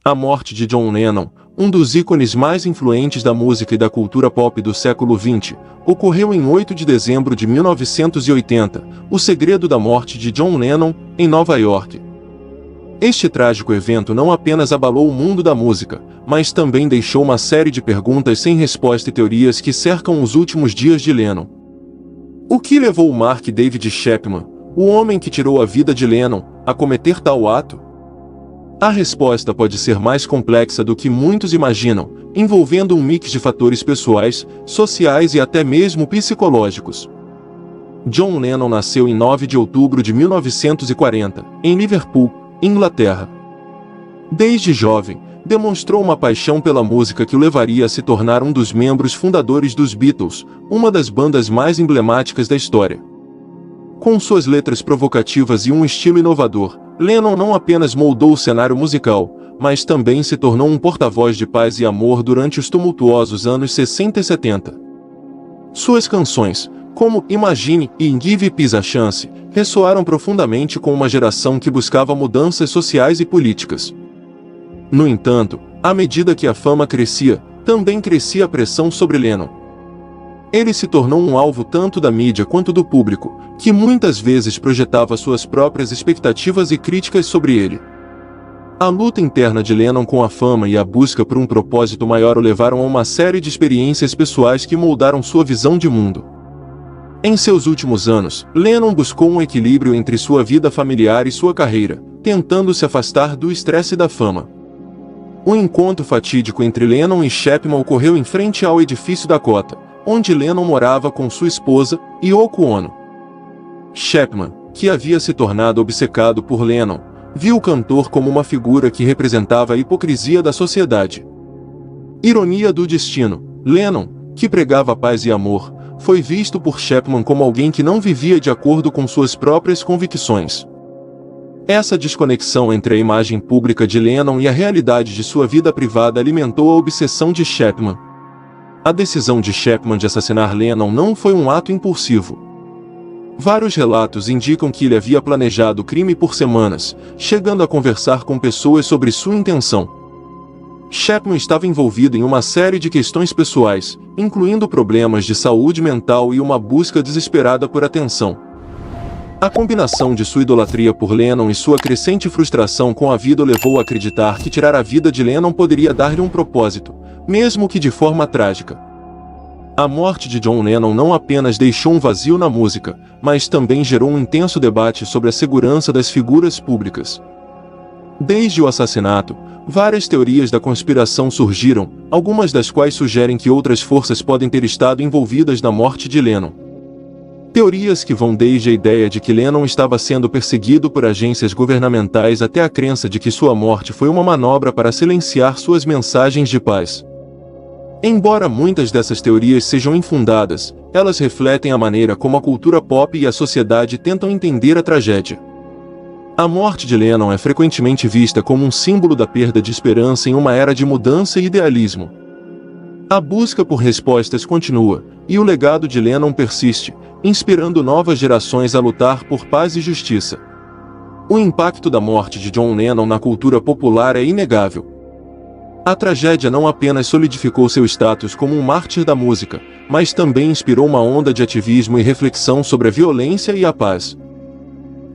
A morte de John Lennon, um dos ícones mais influentes da música e da cultura pop do século XX, ocorreu em 8 de dezembro de 1980, o segredo da morte de John Lennon, em Nova York. Este trágico evento não apenas abalou o mundo da música, mas também deixou uma série de perguntas sem resposta e teorias que cercam os últimos dias de Lennon. O que levou Mark David Chapman, o homem que tirou a vida de Lennon, a cometer tal ato? A resposta pode ser mais complexa do que muitos imaginam, envolvendo um mix de fatores pessoais, sociais e até mesmo psicológicos. John Lennon nasceu em 9 de outubro de 1940, em Liverpool, Inglaterra. Desde jovem, demonstrou uma paixão pela música que o levaria a se tornar um dos membros fundadores dos Beatles, uma das bandas mais emblemáticas da história. Com suas letras provocativas e um estilo inovador, Lennon não apenas moldou o cenário musical, mas também se tornou um porta-voz de paz e amor durante os tumultuosos anos 60 e 70. Suas canções, como Imagine e Give Peace a Chance, ressoaram profundamente com uma geração que buscava mudanças sociais e políticas. No entanto, à medida que a fama crescia, também crescia a pressão sobre Lennon. Ele se tornou um alvo tanto da mídia quanto do público, que muitas vezes projetava suas próprias expectativas e críticas sobre ele. A luta interna de Lennon com a fama e a busca por um propósito maior o levaram a uma série de experiências pessoais que moldaram sua visão de mundo. Em seus últimos anos, Lennon buscou um equilíbrio entre sua vida familiar e sua carreira, tentando se afastar do estresse da fama. O encontro fatídico entre Lennon e Chapman ocorreu em frente ao edifício Dakota, onde Lennon morava com sua esposa, Yoko Ono. Chapman, que havia se tornado obcecado por Lennon, viu o cantor como uma figura que representava a hipocrisia da sociedade. Ironia do destino, Lennon, que pregava paz e amor, foi visto por Chapman como alguém que não vivia de acordo com suas próprias convicções. Essa desconexão entre a imagem pública de Lennon e a realidade de sua vida privada alimentou a obsessão de Chapman. A decisão de Chapman de assassinar Lennon não foi um ato impulsivo. Vários relatos indicam que ele havia planejado o crime por semanas, chegando a conversar com pessoas sobre sua intenção. Chapman estava envolvido em uma série de questões pessoais, incluindo problemas de saúde mental e uma busca desesperada por atenção. A combinação de sua idolatria por Lennon e sua crescente frustração com a vida o levou a acreditar que tirar a vida de Lennon poderia dar-lhe um propósito, mesmo que de forma trágica. A morte de John Lennon não apenas deixou um vazio na música, mas também gerou um intenso debate sobre a segurança das figuras públicas. Desde o assassinato, várias teorias da conspiração surgiram, algumas das quais sugerem que outras forças podem ter estado envolvidas na morte de Lennon. Teorias que vão desde a ideia de que Lennon estava sendo perseguido por agências governamentais até a crença de que sua morte foi uma manobra para silenciar suas mensagens de paz. Embora muitas dessas teorias sejam infundadas, elas refletem a maneira como a cultura pop e a sociedade tentam entender a tragédia. A morte de Lennon é frequentemente vista como um símbolo da perda de esperança em uma era de mudança e idealismo. A busca por respostas continua, e o legado de Lennon persiste, inspirando novas gerações a lutar por paz e justiça. O impacto da morte de John Lennon na cultura popular é inegável. A tragédia não apenas solidificou seu status como um mártir da música, mas também inspirou uma onda de ativismo e reflexão sobre a violência e a paz.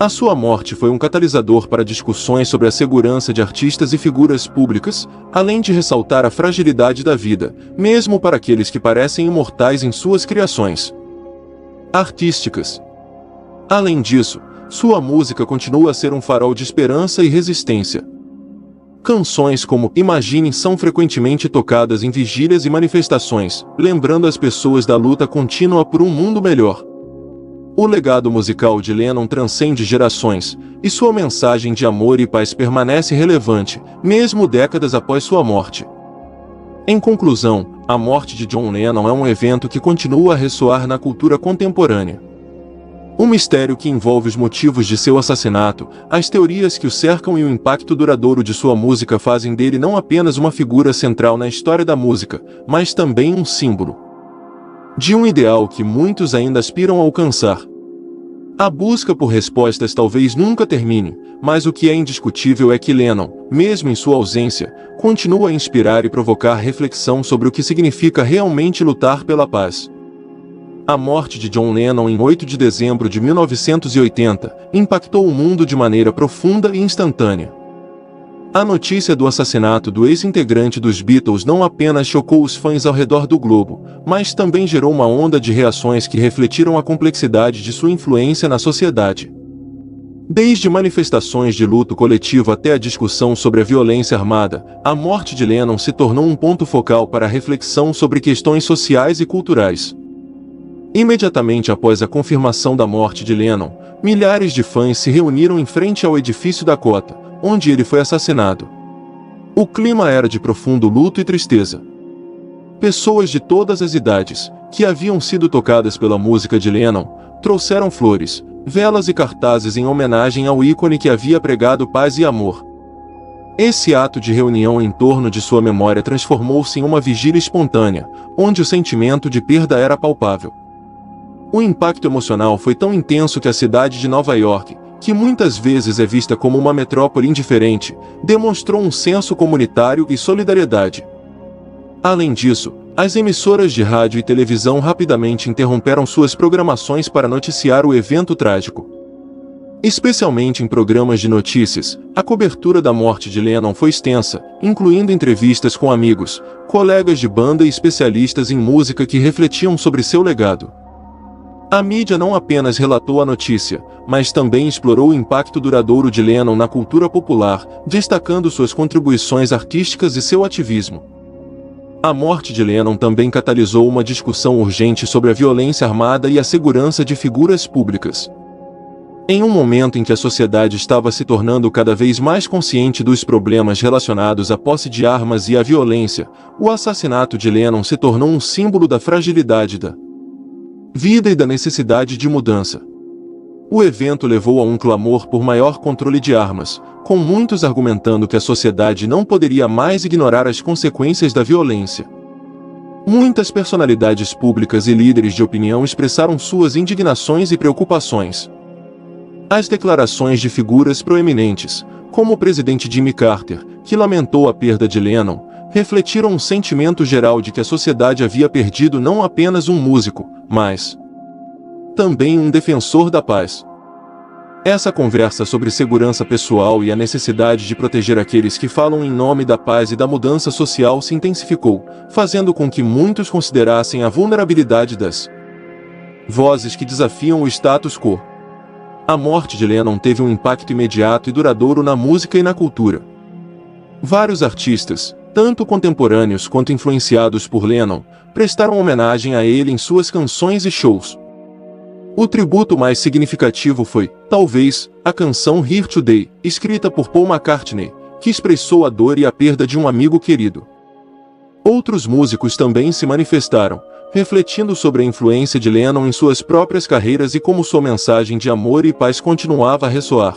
A sua morte foi um catalisador para discussões sobre a segurança de artistas e figuras públicas, além de ressaltar a fragilidade da vida, mesmo para aqueles que parecem imortais em suas criações artísticas. Além disso, sua música continua a ser um farol de esperança e resistência. Canções como Imagine são frequentemente tocadas em vigílias e manifestações, lembrando as pessoas da luta contínua por um mundo melhor. O legado musical de Lennon transcende gerações, e sua mensagem de amor e paz permanece relevante, mesmo décadas após sua morte. Em conclusão, a morte de John Lennon é um evento que continua a ressoar na cultura contemporânea. Um mistério que envolve os motivos de seu assassinato, as teorias que o cercam e o impacto duradouro de sua música fazem dele não apenas uma figura central na história da música, mas também um símbolo de um ideal que muitos ainda aspiram a alcançar. A busca por respostas talvez nunca termine, mas o que é indiscutível é que Lennon, mesmo em sua ausência, continua a inspirar e provocar reflexão sobre o que significa realmente lutar pela paz. A morte de John Lennon em 8 de dezembro de 1980 impactou o mundo de maneira profunda e instantânea. A notícia do assassinato do ex-integrante dos Beatles não apenas chocou os fãs ao redor do globo, mas também gerou uma onda de reações que refletiram a complexidade de sua influência na sociedade. Desde manifestações de luto coletivo até a discussão sobre a violência armada, a morte de Lennon se tornou um ponto focal para a reflexão sobre questões sociais e culturais. Imediatamente após a confirmação da morte de Lennon, milhares de fãs se reuniram em frente ao edifício Dakota, onde ele foi assassinado. O clima era de profundo luto e tristeza. Pessoas de todas as idades, que haviam sido tocadas pela música de Lennon, trouxeram flores, velas e cartazes em homenagem ao ícone que havia pregado paz e amor. Esse ato de reunião em torno de sua memória transformou-se em uma vigília espontânea, onde o sentimento de perda era palpável. O impacto emocional foi tão intenso que a cidade de Nova York, que muitas vezes é vista como uma metrópole indiferente, demonstrou um senso comunitário e solidariedade. Além disso, as emissoras de rádio e televisão rapidamente interromperam suas programações para noticiar o evento trágico. Especialmente em programas de notícias, a cobertura da morte de Lennon foi extensa, incluindo entrevistas com amigos, colegas de banda e especialistas em música que refletiam sobre seu legado. A mídia não apenas relatou a notícia, mas também explorou o impacto duradouro de Lennon na cultura popular, destacando suas contribuições artísticas e seu ativismo. A morte de Lennon também catalisou uma discussão urgente sobre a violência armada e a segurança de figuras públicas. Em um momento em que a sociedade estava se tornando cada vez mais consciente dos problemas relacionados à posse de armas e à violência, o assassinato de Lennon se tornou um símbolo da fragilidade da vida e da necessidade de mudança. O evento levou a um clamor por maior controle de armas, com muitos argumentando que a sociedade não poderia mais ignorar as consequências da violência. Muitas personalidades públicas e líderes de opinião expressaram suas indignações e preocupações. As declarações de figuras proeminentes, como o presidente Jimmy Carter, que lamentou a perda de Lennon, refletiram um sentimento geral de que a sociedade havia perdido não apenas um músico, mas também um defensor da paz. Essa conversa sobre segurança pessoal e a necessidade de proteger aqueles que falam em nome da paz e da mudança social se intensificou, fazendo com que muitos considerassem a vulnerabilidade das vozes que desafiam o status quo. A morte de Lennon teve um impacto imediato e duradouro na música e na cultura. Vários artistas, tanto contemporâneos quanto influenciados por Lennon, prestaram homenagem a ele em suas canções e shows. O tributo mais significativo foi, talvez, a canção Here Today, escrita por Paul McCartney, que expressou a dor e a perda de um amigo querido. Outros músicos também se manifestaram, refletindo sobre a influência de Lennon em suas próprias carreiras e como sua mensagem de amor e paz continuava a ressoar.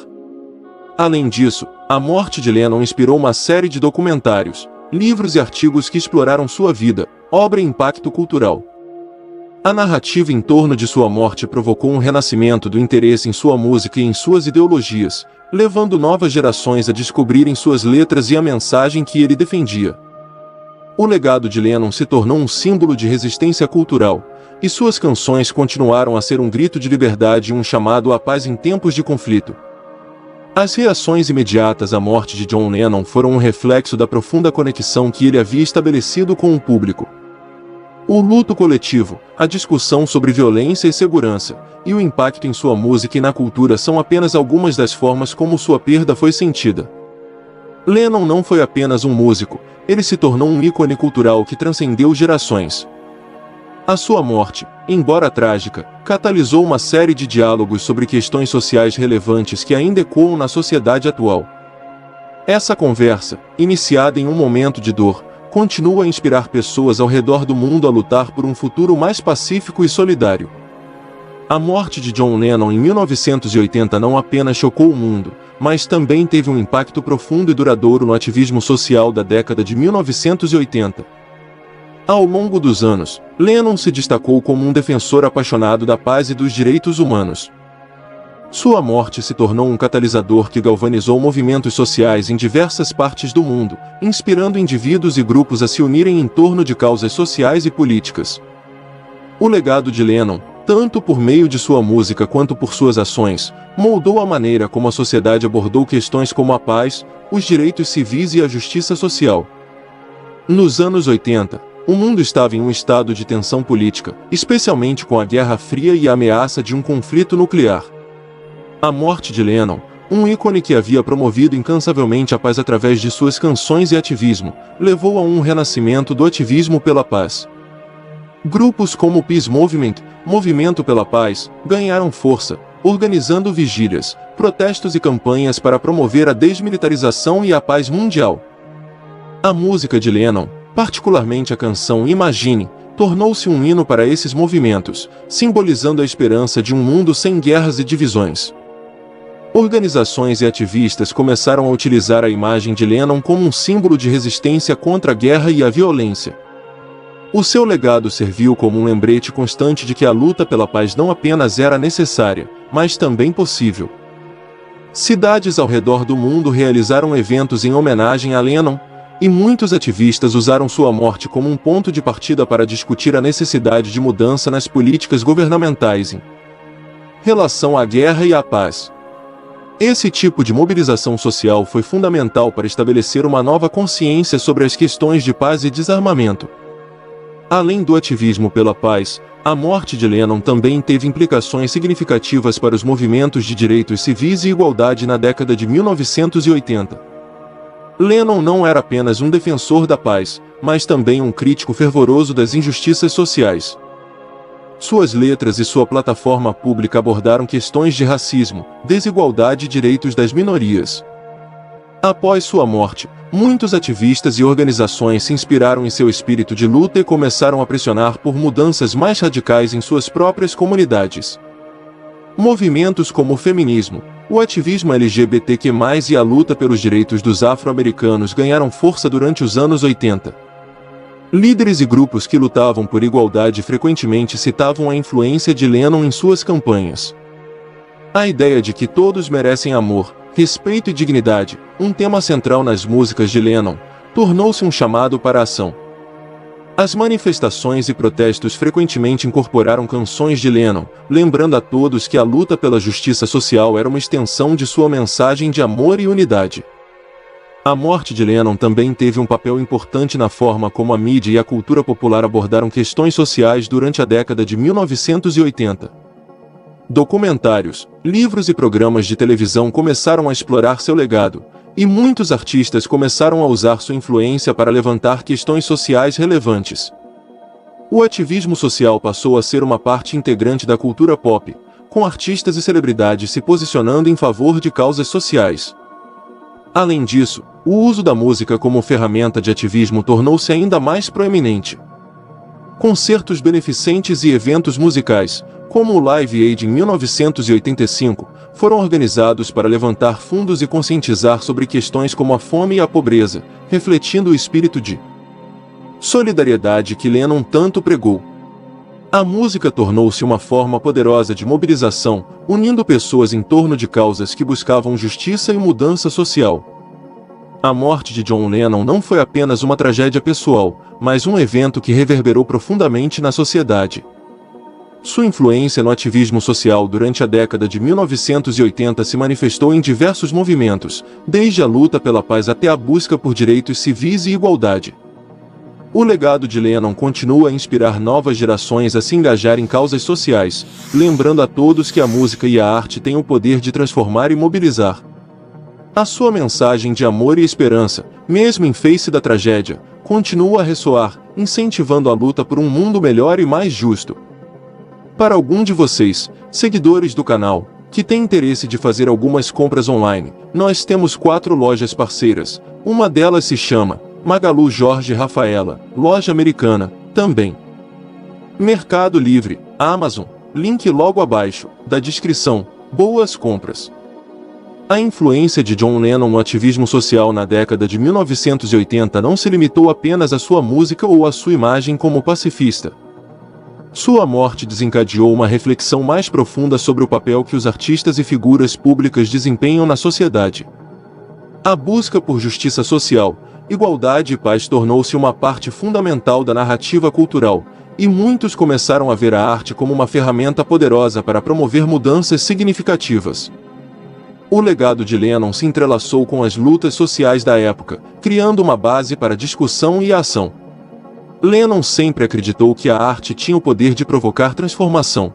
Além disso, a morte de Lennon inspirou uma série de documentários, livros e artigos que exploraram sua vida, obra e impacto cultural. A narrativa em torno de sua morte provocou um renascimento do interesse em sua música e em suas ideologias, levando novas gerações a descobrirem suas letras e a mensagem que ele defendia. O legado de Lennon se tornou um símbolo de resistência cultural, e suas canções continuaram a ser um grito de liberdade e um chamado à paz em tempos de conflito. As reações imediatas à morte de John Lennon foram um reflexo da profunda conexão que ele havia estabelecido com o público. O luto coletivo, a discussão sobre violência e segurança, e o impacto em sua música e na cultura são apenas algumas das formas como sua perda foi sentida. Lennon não foi apenas um músico, ele se tornou um ícone cultural que transcendeu gerações. A sua morte, embora trágica, catalisou uma série de diálogos sobre questões sociais relevantes que ainda ecoam na sociedade atual. Essa conversa, iniciada em um momento de dor, continua a inspirar pessoas ao redor do mundo a lutar por um futuro mais pacífico e solidário. A morte de John Lennon em 1980 não apenas chocou o mundo, mas também teve um impacto profundo e duradouro no ativismo social da década de 1980. Ao longo dos anos, Lennon se destacou como um defensor apaixonado da paz e dos direitos humanos. Sua morte se tornou um catalisador que galvanizou movimentos sociais em diversas partes do mundo, inspirando indivíduos e grupos a se unirem em torno de causas sociais e políticas. O legado de Lennon, tanto por meio de sua música quanto por suas ações, moldou a maneira como a sociedade abordou questões como a paz, os direitos civis e a justiça social. Nos anos 80, o mundo estava em um estado de tensão política, especialmente com a Guerra Fria e a ameaça de um conflito nuclear. A morte de Lennon, um ícone que havia promovido incansavelmente a paz através de suas canções e ativismo, levou a um renascimento do ativismo pela paz. Grupos como o Peace Movement, Movimento pela Paz, ganharam força, organizando vigílias, protestos e campanhas para promover a desmilitarização e a paz mundial. A música de Lennon, particularmente a canção Imagine, tornou-se um hino para esses movimentos, simbolizando a esperança de um mundo sem guerras e divisões. Organizações e ativistas começaram a utilizar a imagem de Lennon como um símbolo de resistência contra a guerra e a violência. O seu legado serviu como um lembrete constante de que a luta pela paz não apenas era necessária, mas também possível. Cidades ao redor do mundo realizaram eventos em homenagem a Lennon, e muitos ativistas usaram sua morte como um ponto de partida para discutir a necessidade de mudança nas políticas governamentais em relação à guerra e à paz. Esse tipo de mobilização social foi fundamental para estabelecer uma nova consciência sobre as questões de paz e desarmamento. Além do ativismo pela paz, a morte de Lennon também teve implicações significativas para os movimentos de direitos civis e igualdade na década de 1980. Lennon não era apenas um defensor da paz, mas também um crítico fervoroso das injustiças sociais. Suas letras e sua plataforma pública abordaram questões de racismo, desigualdade e direitos das minorias. Após sua morte, muitos ativistas e organizações se inspiraram em seu espírito de luta e começaram a pressionar por mudanças mais radicais em suas próprias comunidades. Movimentos como o feminismo, o ativismo LGBTQ+, e a luta pelos direitos dos afro-americanos ganharam força durante os anos 80. Líderes e grupos que lutavam por igualdade frequentemente citavam a influência de Lennon em suas campanhas. A ideia de que todos merecem amor, respeito e dignidade, um tema central nas músicas de Lennon, tornou-se um chamado para a ação. As manifestações e protestos frequentemente incorporaram canções de Lennon, lembrando a todos que a luta pela justiça social era uma extensão de sua mensagem de amor e unidade. A morte de Lennon também teve um papel importante na forma como a mídia e a cultura popular abordaram questões sociais durante a década de 1980. Documentários, livros e programas de televisão começaram a explorar seu legado, e muitos artistas começaram a usar sua influência para levantar questões sociais relevantes. O ativismo social passou a ser uma parte integrante da cultura pop, com artistas e celebridades se posicionando em favor de causas sociais. Além disso, o uso da música como ferramenta de ativismo tornou-se ainda mais proeminente. Concertos beneficentes e eventos musicais, como o Live Aid em 1985, foram organizados para levantar fundos e conscientizar sobre questões como a fome e a pobreza, refletindo o espírito de solidariedade que Lennon tanto pregou. A música tornou-se uma forma poderosa de mobilização, unindo pessoas em torno de causas que buscavam justiça e mudança social. A morte de John Lennon não foi apenas uma tragédia pessoal, mas um evento que reverberou profundamente na sociedade. Sua influência no ativismo social durante a década de 1980 se manifestou em diversos movimentos, desde a luta pela paz até a busca por direitos civis e igualdade. O legado de Lennon continua a inspirar novas gerações a se engajar em causas sociais, lembrando a todos que a música e a arte têm o poder de transformar e mobilizar. A sua mensagem de amor e esperança, mesmo em face da tragédia, continua a ressoar, incentivando a luta por um mundo melhor e mais justo. Para algum de vocês, seguidores do canal, que tem interesse de fazer algumas compras online, nós temos 4 lojas parceiras. Uma delas se chama Magalu Jorge Rafaela, loja americana, também. Mercado Livre, Amazon, link logo abaixo, da descrição. Boas compras! A influência de John Lennon no ativismo social na década de 1980 não se limitou apenas à sua música ou à sua imagem como pacifista. Sua morte desencadeou uma reflexão mais profunda sobre o papel que os artistas e figuras públicas desempenham na sociedade. A busca por justiça social, igualdade e paz tornou-se uma parte fundamental da narrativa cultural, e muitos começaram a ver a arte como uma ferramenta poderosa para promover mudanças significativas. O legado de Lennon se entrelaçou com as lutas sociais da época, criando uma base para discussão e ação. Lennon sempre acreditou que a arte tinha o poder de provocar transformação.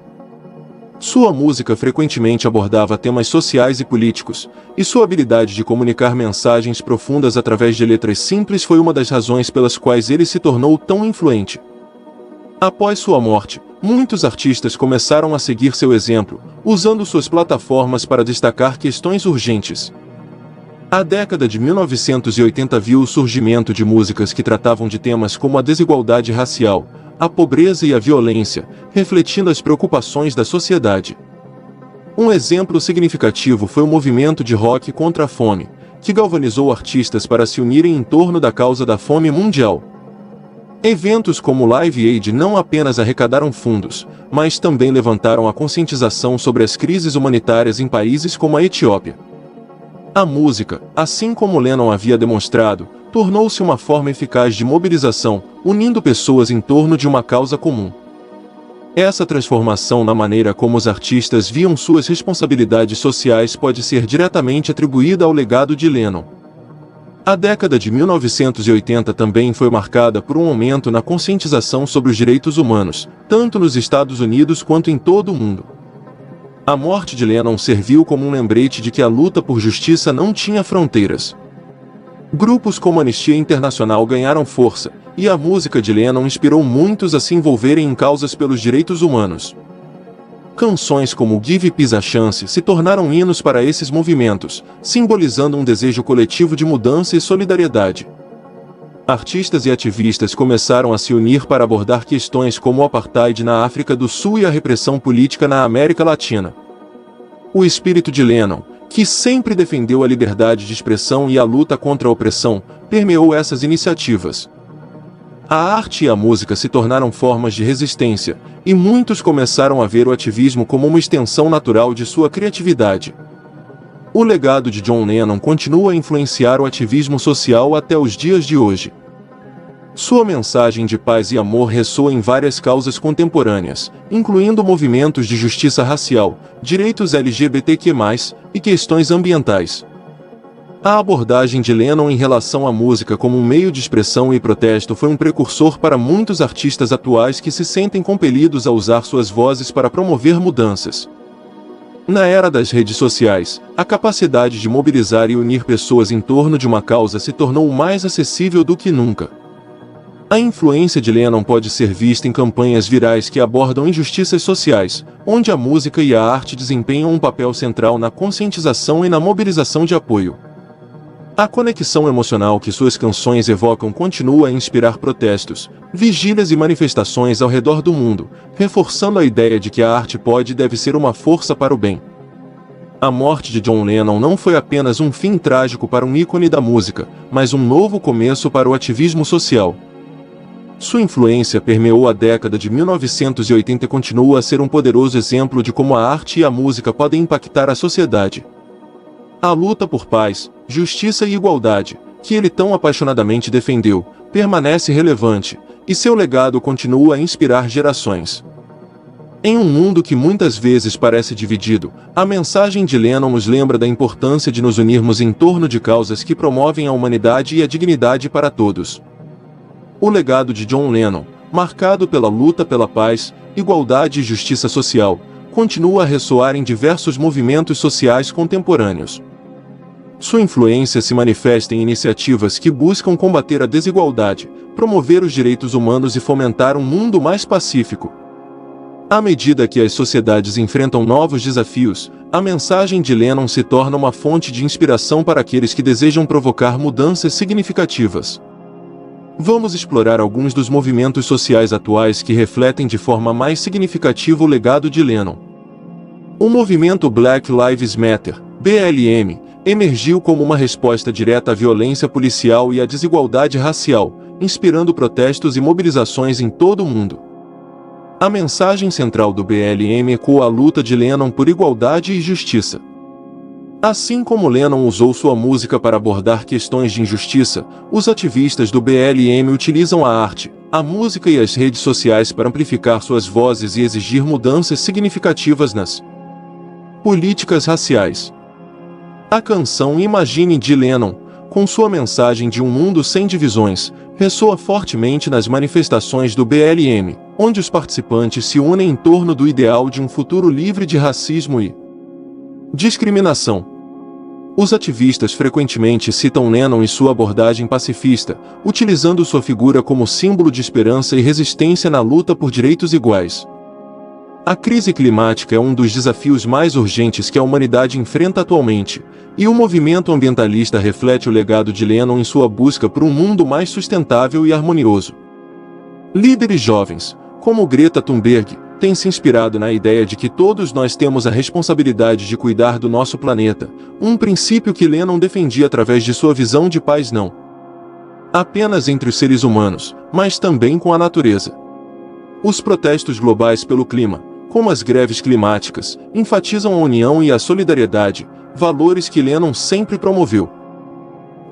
Sua música frequentemente abordava temas sociais e políticos, e sua habilidade de comunicar mensagens profundas através de letras simples foi uma das razões pelas quais ele se tornou tão influente. Após sua morte, muitos artistas começaram a seguir seu exemplo, usando suas plataformas para destacar questões urgentes. A década de 1980 viu o surgimento de músicas que tratavam de temas como a desigualdade racial, a pobreza e a violência, refletindo as preocupações da sociedade. Um exemplo significativo foi o movimento de rock contra a fome, que galvanizou artistas para se unirem em torno da causa da fome mundial. Eventos como o Live Aid não apenas arrecadaram fundos, mas também levantaram a conscientização sobre as crises humanitárias em países como a Etiópia. A música, assim como Lennon havia demonstrado, tornou-se uma forma eficaz de mobilização, unindo pessoas em torno de uma causa comum. Essa transformação na maneira como os artistas viam suas responsabilidades sociais pode ser diretamente atribuída ao legado de Lennon. A década de 1980 também foi marcada por um aumento na conscientização sobre os direitos humanos, tanto nos Estados Unidos quanto em todo o mundo. A morte de Lennon serviu como um lembrete de que a luta por justiça não tinha fronteiras. Grupos como a Anistia Internacional ganharam força, e a música de Lennon inspirou muitos a se envolverem em causas pelos direitos humanos. Canções como Give Peace a Chance se tornaram hinos para esses movimentos, simbolizando um desejo coletivo de mudança e solidariedade. Artistas e ativistas começaram a se unir para abordar questões como o apartheid na África do Sul e a repressão política na América Latina. O espírito de Lennon, que sempre defendeu a liberdade de expressão e a luta contra a opressão, permeou essas iniciativas. A arte e a música se tornaram formas de resistência, e muitos começaram a ver o ativismo como uma extensão natural de sua criatividade. O legado de John Lennon continua a influenciar o ativismo social até os dias de hoje. Sua mensagem de paz e amor ressoa em várias causas contemporâneas, incluindo movimentos de justiça racial, direitos LGBTQ+, e questões ambientais. A abordagem de Lennon em relação à música como um meio de expressão e protesto foi um precursor para muitos artistas atuais que se sentem compelidos a usar suas vozes para promover mudanças. Na era das redes sociais, a capacidade de mobilizar e unir pessoas em torno de uma causa se tornou mais acessível do que nunca. A influência de Lennon pode ser vista em campanhas virais que abordam injustiças sociais, onde a música e a arte desempenham um papel central na conscientização e na mobilização de apoio. A conexão emocional que suas canções evocam continua a inspirar protestos, vigílias e manifestações ao redor do mundo, reforçando a ideia de que a arte pode e deve ser uma força para o bem. A morte de John Lennon não foi apenas um fim trágico para um ícone da música, mas um novo começo para o ativismo social. Sua influência permeou a década de 1980 e continua a ser um poderoso exemplo de como a arte e a música podem impactar a sociedade. A luta por paz, justiça e igualdade, que ele tão apaixonadamente defendeu, permanece relevante, e seu legado continua a inspirar gerações. Em um mundo que muitas vezes parece dividido, a mensagem de Lennon nos lembra da importância de nos unirmos em torno de causas que promovem a humanidade e a dignidade para todos. O legado de John Lennon, marcado pela luta pela paz, igualdade e justiça social, continua a ressoar em diversos movimentos sociais contemporâneos. Sua influência se manifesta em iniciativas que buscam combater a desigualdade, promover os direitos humanos e fomentar um mundo mais pacífico. À medida que as sociedades enfrentam novos desafios, a mensagem de Lennon se torna uma fonte de inspiração para aqueles que desejam provocar mudanças significativas. Vamos explorar alguns dos movimentos sociais atuais que refletem de forma mais significativa o legado de Lennon. O movimento Black Lives Matter, BLM, emergiu como uma resposta direta à violência policial e à desigualdade racial, inspirando protestos e mobilizações em todo o mundo. A mensagem central do BLM ecoa a luta de Lennon por igualdade e justiça. Assim como Lennon usou sua música para abordar questões de injustiça, os ativistas do BLM utilizam a arte, a música e as redes sociais para amplificar suas vozes e exigir mudanças significativas nas políticas raciais. A canção Imagine de Lennon, com sua mensagem de um mundo sem divisões, ressoa fortemente nas manifestações do BLM, onde os participantes se unem em torno do ideal de um futuro livre de racismo e discriminação. Os ativistas frequentemente citam Lennon e sua abordagem pacifista, utilizando sua figura como símbolo de esperança e resistência na luta por direitos iguais. A crise climática é um dos desafios mais urgentes que a humanidade enfrenta atualmente, e o movimento ambientalista reflete o legado de Lennon em sua busca por um mundo mais sustentável e harmonioso. Líderes jovens, como Greta Thunberg, têm se inspirado na ideia de que todos nós temos a responsabilidade de cuidar do nosso planeta, um princípio que Lennon defendia através de sua visão de paz não apenas entre os seres humanos, mas também com a natureza. Os protestos globais pelo clima, como as greves climáticas, enfatizam a união e a solidariedade, valores que Lennon sempre promoveu.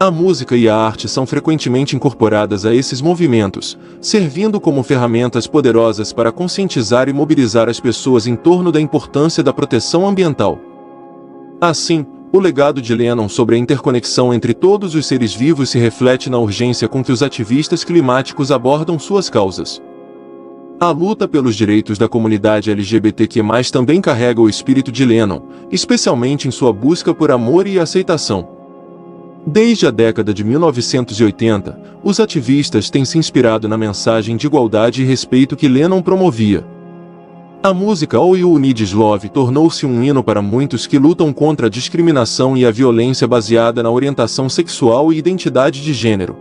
A música e a arte são frequentemente incorporadas a esses movimentos, servindo como ferramentas poderosas para conscientizar e mobilizar as pessoas em torno da importância da proteção ambiental. Assim, o legado de Lennon sobre a interconexão entre todos os seres vivos se reflete na urgência com que os ativistas climáticos abordam suas causas. A luta pelos direitos da comunidade LGBTQ+, também carrega o espírito de Lennon, especialmente em sua busca por amor e aceitação. Desde a década de 1980, os ativistas têm se inspirado na mensagem de igualdade e respeito que Lennon promovia. A música All You Need Is Love tornou-se um hino para muitos que lutam contra a discriminação e a violência baseada na orientação sexual e identidade de gênero.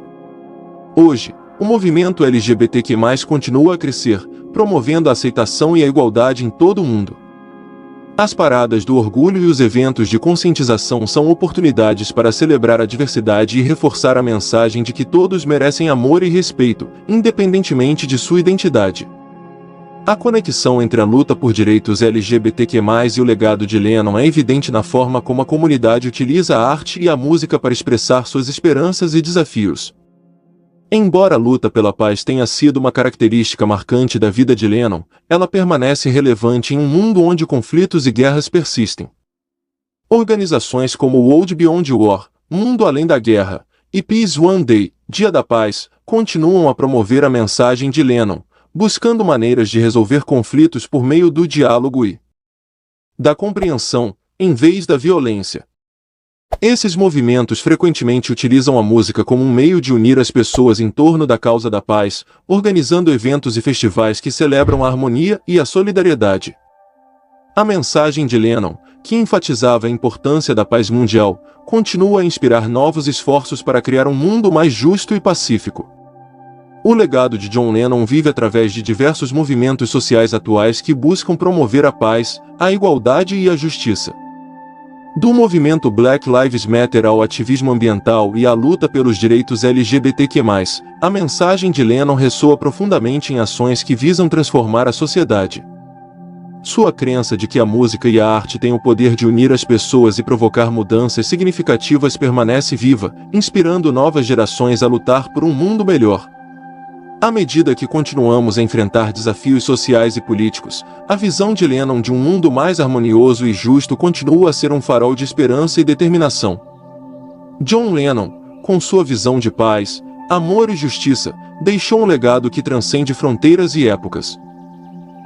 Hoje, o movimento LGBTQ+, continua a crescer, promovendo a aceitação e a igualdade em todo o mundo. As paradas do orgulho e os eventos de conscientização são oportunidades para celebrar a diversidade e reforçar a mensagem de que todos merecem amor e respeito, independentemente de sua identidade. A conexão entre a luta por direitos LGBTQ+, e o legado de Lennon é evidente na forma como a comunidade utiliza a arte e a música para expressar suas esperanças e desafios. Embora a luta pela paz tenha sido uma característica marcante da vida de Lennon, ela permanece relevante em um mundo onde conflitos e guerras persistem. Organizações como World Beyond War, Mundo Além da Guerra, e Peace One Day, Dia da Paz, continuam a promover a mensagem de Lennon, buscando maneiras de resolver conflitos por meio do diálogo e da compreensão, em vez da violência. Esses movimentos frequentemente utilizam a música como um meio de unir as pessoas em torno da causa da paz, organizando eventos e festivais que celebram a harmonia e a solidariedade. A mensagem de Lennon, que enfatizava a importância da paz mundial, continua a inspirar novos esforços para criar um mundo mais justo e pacífico. O legado de John Lennon vive através de diversos movimentos sociais atuais que buscam promover a paz, a igualdade e a justiça. Do movimento Black Lives Matter ao ativismo ambiental e à luta pelos direitos LGBTQ+, a mensagem de Lennon ressoa profundamente em ações que visam transformar a sociedade. Sua crença de que a música e a arte têm o poder de unir as pessoas e provocar mudanças significativas permanece viva, inspirando novas gerações a lutar por um mundo melhor. À medida que continuamos a enfrentar desafios sociais e políticos, a visão de Lennon de um mundo mais harmonioso e justo continua a ser um farol de esperança e determinação. John Lennon, com sua visão de paz, amor e justiça, deixou um legado que transcende fronteiras e épocas.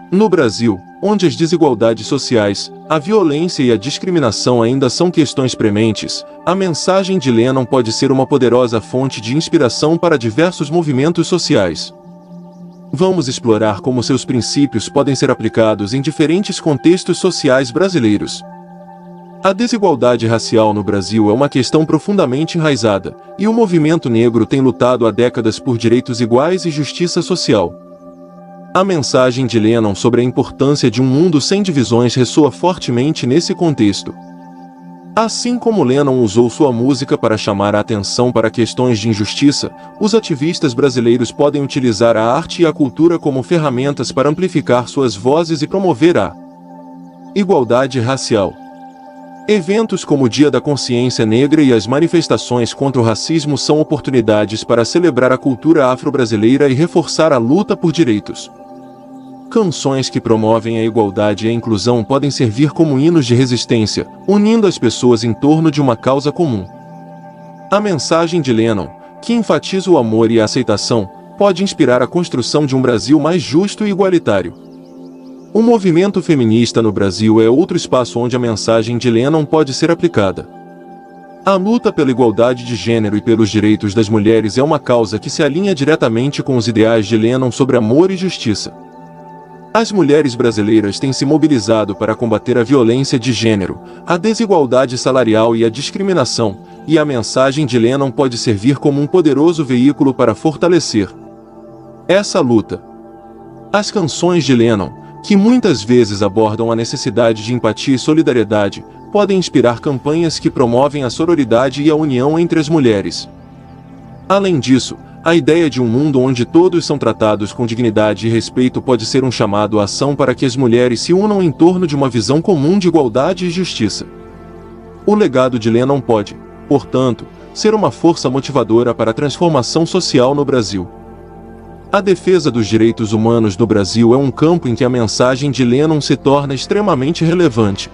No Brasil, onde as desigualdades sociais, a violência e a discriminação ainda são questões prementes, a mensagem de Lennon pode ser uma poderosa fonte de inspiração para diversos movimentos sociais. Vamos explorar como seus princípios podem ser aplicados em diferentes contextos sociais brasileiros. A desigualdade racial no Brasil é uma questão profundamente enraizada, e o movimento negro tem lutado há décadas por direitos iguais e justiça social. A mensagem de Lennon sobre a importância de um mundo sem divisões ressoa fortemente nesse contexto. Assim como Lennon usou sua música para chamar a atenção para questões de injustiça, os ativistas brasileiros podem utilizar a arte e a cultura como ferramentas para amplificar suas vozes e promover a igualdade racial. Eventos como o Dia da Consciência Negra e as manifestações contra o racismo são oportunidades para celebrar a cultura afro-brasileira e reforçar a luta por direitos. Canções que promovem a igualdade e a inclusão podem servir como hinos de resistência, unindo as pessoas em torno de uma causa comum. A mensagem de Lennon, que enfatiza o amor e a aceitação, pode inspirar a construção de um Brasil mais justo e igualitário. O movimento feminista no Brasil é outro espaço onde a mensagem de Lennon pode ser aplicada. A luta pela igualdade de gênero e pelos direitos das mulheres é uma causa que se alinha diretamente com os ideais de Lennon sobre amor e justiça. As mulheres brasileiras têm se mobilizado para combater a violência de gênero, a desigualdade salarial e a discriminação, e a mensagem de Lennon pode servir como um poderoso veículo para fortalecer essa luta. As canções de Lennon, que muitas vezes abordam a necessidade de empatia e solidariedade, podem inspirar campanhas que promovem a sororidade e a união entre as mulheres. Além disso, a ideia de um mundo onde todos são tratados com dignidade e respeito pode ser um chamado à ação para que as mulheres se unam em torno de uma visão comum de igualdade e justiça. O legado de Lennon pode, portanto, ser uma força motivadora para a transformação social no Brasil. A defesa dos direitos humanos no Brasil é um campo em que a mensagem de Lennon se torna extremamente relevante.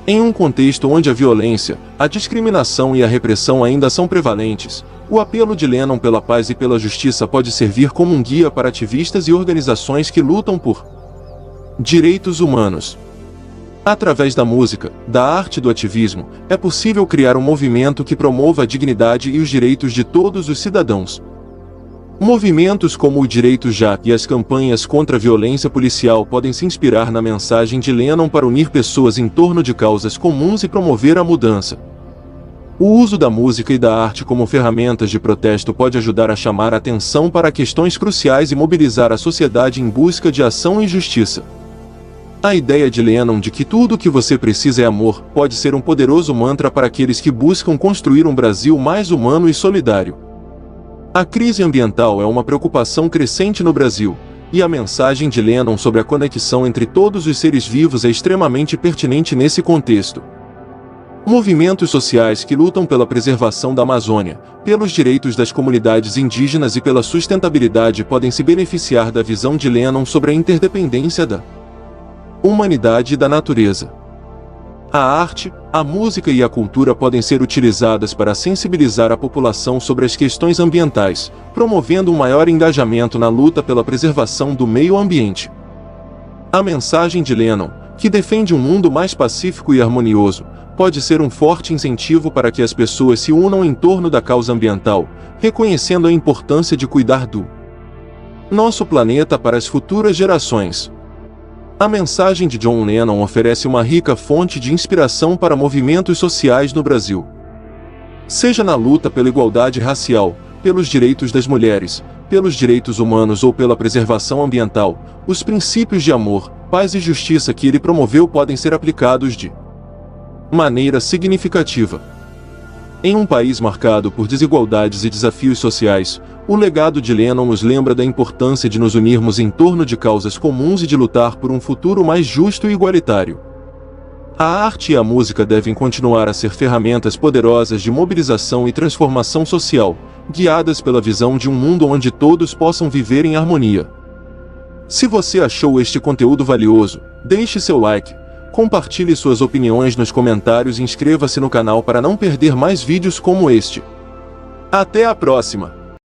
Em um contexto onde a violência, a discriminação e a repressão ainda são prevalentes, o apelo de Lennon pela paz e pela justiça pode servir como um guia para ativistas e organizações que lutam por direitos humanos. Através da música, da arte e do ativismo, é possível criar um movimento que promova a dignidade e os direitos de todos os cidadãos. Movimentos como o Direito Já e as campanhas contra a violência policial podem se inspirar na mensagem de Lennon para unir pessoas em torno de causas comuns e promover a mudança. O uso da música e da arte como ferramentas de protesto pode ajudar a chamar a atenção para questões cruciais e mobilizar a sociedade em busca de ação e justiça. A ideia de Lennon de que tudo o que você precisa é amor pode ser um poderoso mantra para aqueles que buscam construir um Brasil mais humano e solidário. A crise ambiental é uma preocupação crescente no Brasil, e a mensagem de Lennon sobre a conexão entre todos os seres vivos é extremamente pertinente nesse contexto. Movimentos sociais que lutam pela preservação da Amazônia, pelos direitos das comunidades indígenas e pela sustentabilidade podem se beneficiar da visão de Lennon sobre a interdependência da humanidade e da natureza. A arte, a música e a cultura podem ser utilizadas para sensibilizar a população sobre as questões ambientais, promovendo um maior engajamento na luta pela preservação do meio ambiente. A mensagem de Lennon, que defende um mundo mais pacífico e harmonioso, pode ser um forte incentivo para que as pessoas se unam em torno da causa ambiental, reconhecendo a importância de cuidar do nosso planeta para as futuras gerações. A mensagem de John Lennon oferece uma rica fonte de inspiração para movimentos sociais no Brasil. Seja na luta pela igualdade racial, pelos direitos das mulheres, pelos direitos humanos ou pela preservação ambiental, os princípios de amor, paz e justiça que ele promoveu podem ser aplicados de maneira significativa. Em um país marcado por desigualdades e desafios sociais, o legado de Lennon nos lembra da importância de nos unirmos em torno de causas comuns e de lutar por um futuro mais justo e igualitário. A arte e a música devem continuar a ser ferramentas poderosas de mobilização e transformação social, guiadas pela visão de um mundo onde todos possam viver em harmonia. Se você achou este conteúdo valioso, deixe seu like, compartilhe suas opiniões nos comentários e inscreva-se no canal para não perder mais vídeos como este. Até a próxima!